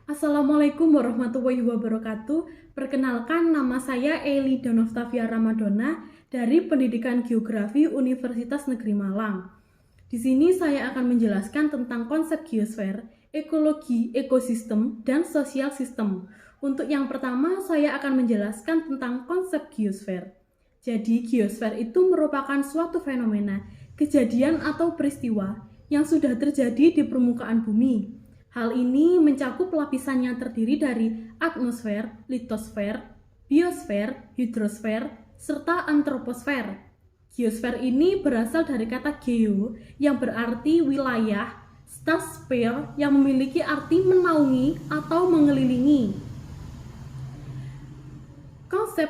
Assalamualaikum warahmatullahi wabarakatuh. Perkenalkan, nama saya Eli Donoftavia Ramadona dari Pendidikan Geografi Universitas Negeri Malang. Di sini saya akan menjelaskan tentang konsep geosfer, ekologi, ekosistem, dan sosial sistem. Untuk yang pertama, saya akan menjelaskan tentang konsep geosfer. Jadi, geosfer itu merupakan suatu fenomena, kejadian atau peristiwa yang sudah terjadi di permukaan bumi. Hal ini mencakup lapisan yang terdiri dari atmosfer, litosfer, biosfer, hidrosfer, serta antroposfer. Geosfer ini berasal dari kata geo yang berarti wilayah, stasphere yang memiliki arti menaungi atau mengelilingi. Konsep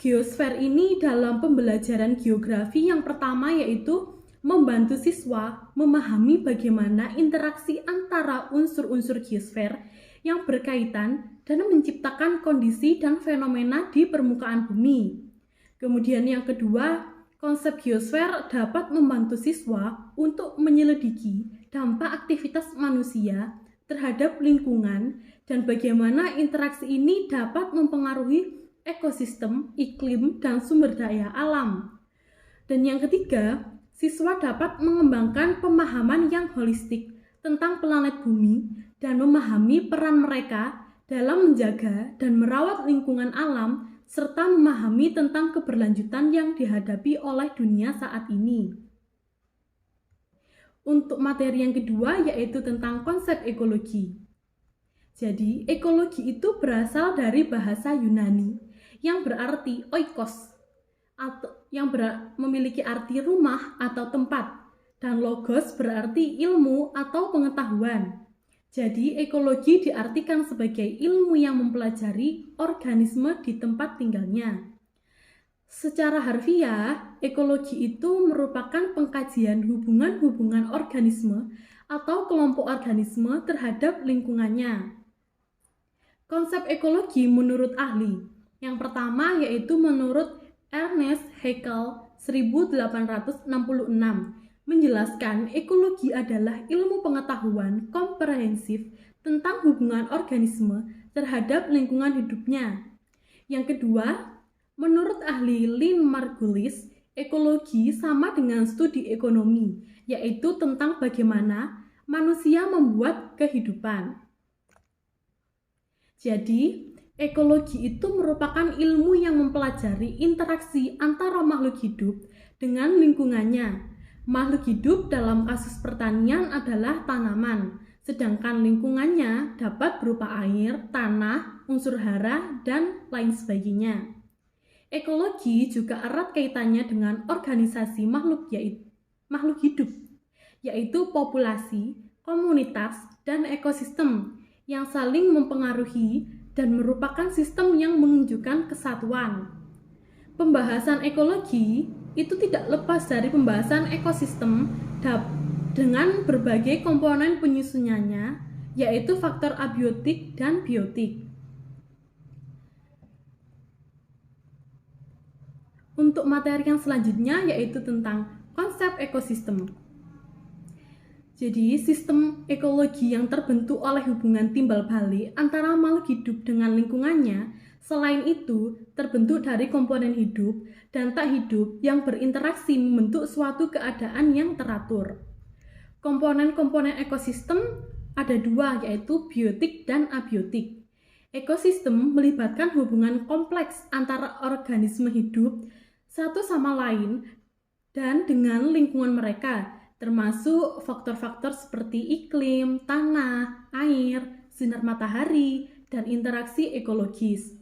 geosfer ini dalam pembelajaran geografi yang pertama yaitu membantu siswa memahami bagaimana interaksi antara unsur-unsur geosfer yang berkaitan dan menciptakan kondisi dan fenomena di permukaan bumi. Kemudian yang kedua, konsep geosfer dapat membantu siswa untuk menyelidiki dampak aktivitas manusia terhadap lingkungan dan bagaimana interaksi ini dapat mempengaruhi ekosistem, iklim, dan sumber daya alam. Dan yang ketiga, siswa dapat mengembangkan pemahaman yang holistik tentang planet bumi dan memahami peran mereka dalam menjaga dan merawat lingkungan alam serta memahami tentang keberlanjutan yang dihadapi oleh dunia saat ini. Untuk materi yang kedua yaitu tentang konsep ekologi. Jadi, ekologi itu berasal dari bahasa Yunani yang berarti oikos, atau yang memiliki arti rumah atau tempat, dan logos berarti ilmu atau pengetahuan. Jadi, ekologi diartikan sebagai ilmu yang mempelajari organisme di tempat tinggalnya. Secara harfiah, ekologi itu merupakan pengkajian hubungan-hubungan organisme atau kelompok organisme terhadap lingkungannya. Konsep ekologi menurut ahli. Yang pertama yaitu menurut Ernest Haeckel 1866 menjelaskan ekologi adalah ilmu pengetahuan komprehensif tentang hubungan organisme terhadap lingkungan hidupnya. Yang kedua, menurut ahli Lynn Margulis, ekologi sama dengan studi ekonomi, yaitu tentang bagaimana manusia membuat kehidupan. Jadi, ekologi itu merupakan ilmu yang mempelajari interaksi antara makhluk hidup dengan lingkungannya. Makhluk hidup dalam kasus pertanian adalah tanaman, sedangkan lingkungannya dapat berupa air, tanah, unsur hara, dan lain sebagainya. Ekologi juga erat kaitannya dengan organisasi makhluk hidup, yaitu populasi, komunitas, dan ekosistem yang saling mempengaruhi dan merupakan sistem yang menunjukkan kesatuan. Pembahasan ekologi itu tidak lepas dari pembahasan ekosistem dengan berbagai komponen penyusunannya, yaitu faktor abiotik dan biotik. Untuk materi yang selanjutnya yaitu tentang konsep ekosistem. Jadi, sistem ekologi yang terbentuk oleh hubungan timbal balik antara makhluk hidup dengan lingkungannya, selain itu terbentuk dari komponen hidup dan tak hidup yang berinteraksi membentuk suatu keadaan yang teratur. Komponen-komponen ekosistem ada dua, yaitu biotik dan abiotik. Ekosistem melibatkan hubungan kompleks antara organisme hidup satu sama lain dan dengan lingkungan mereka, termasuk faktor-faktor seperti iklim, tanah, air, sinar matahari, dan interaksi ekologis.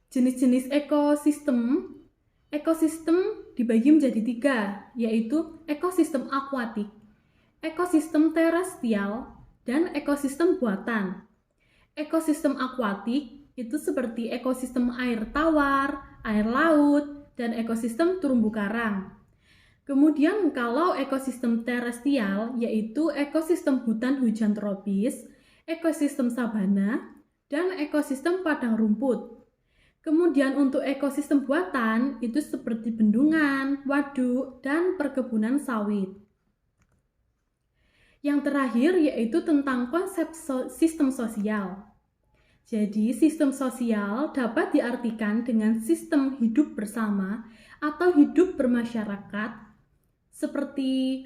Jenis-jenis ekosistem dibagi menjadi tiga, yaitu ekosistem akuatik, ekosistem terestrial, dan ekosistem buatan. Ekosistem akuatik itu seperti ekosistem air tawar, air laut, dan ekosistem terumbu karang. Kemudian kalau ekosistem terestrial yaitu ekosistem hutan hujan tropis, ekosistem sabana, dan ekosistem padang rumput. Kemudian untuk ekosistem buatan itu seperti bendungan, waduk, dan perkebunan sawit. Yang terakhir yaitu tentang konsep sistem sosial. Jadi, sistem sosial dapat diartikan dengan sistem hidup bersama atau hidup bermasyarakat, seperti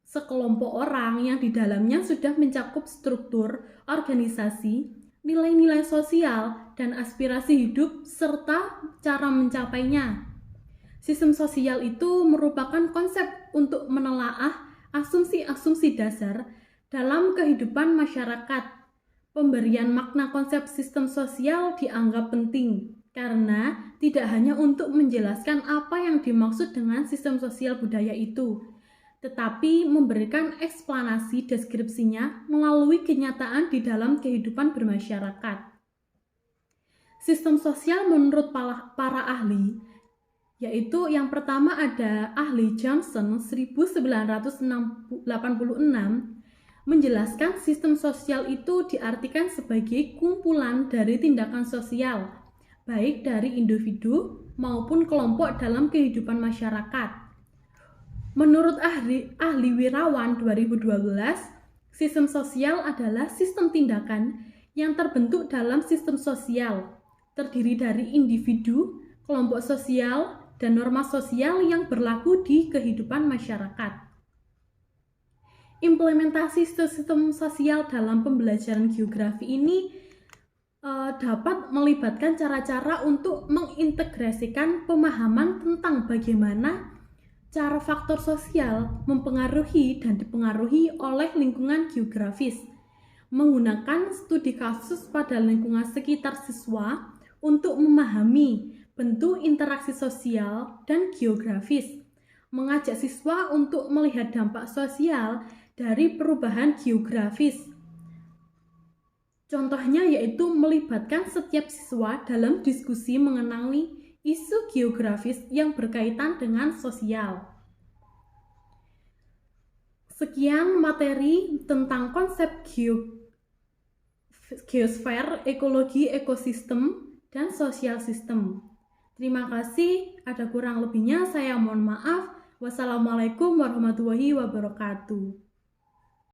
sekelompok orang yang di dalamnya sudah mencakup struktur, organisasi, nilai-nilai sosial, dan aspirasi hidup, serta cara mencapainya. Sistem sosial itu merupakan konsep untuk menelaah asumsi-asumsi dasar dalam kehidupan masyarakat. Pemberian makna konsep sistem sosial dianggap penting karena tidak hanya untuk menjelaskan apa yang dimaksud dengan sistem sosial budaya itu, tetapi memberikan eksplanasi deskripsinya melalui kenyataan di dalam kehidupan bermasyarakat. Sistem sosial menurut para ahli, yaitu yang pertama ada ahli Johnson 1986, menjelaskan sistem sosial itu diartikan sebagai kumpulan dari tindakan sosial, baik dari individu maupun kelompok dalam kehidupan masyarakat. Menurut ahli Wirawan 2012, sistem sosial adalah sistem tindakan yang terbentuk dalam sistem sosial, terdiri dari individu, kelompok sosial, dan norma sosial yang berlaku di kehidupan masyarakat. Implementasi sistem sosial dalam pembelajaran geografi ini dapat melibatkan cara-cara untuk mengintegrasikan pemahaman tentang bagaimana cara faktor sosial mempengaruhi dan dipengaruhi oleh lingkungan geografis, menggunakan studi kasus pada lingkungan sekitar siswa untuk memahami bentuk interaksi sosial dan geografis, mengajak siswa untuk melihat dampak sosial dari perubahan geografis. Contohnya yaitu melibatkan setiap siswa dalam diskusi mengenai isu geografis yang berkaitan dengan sosial. Sekian materi tentang konsep geosfer, ekologi, ekosistem, dan sosial sistem. Terima kasih, ada kurang lebihnya saya mohon maaf. Wassalamualaikum warahmatullahi wabarakatuh.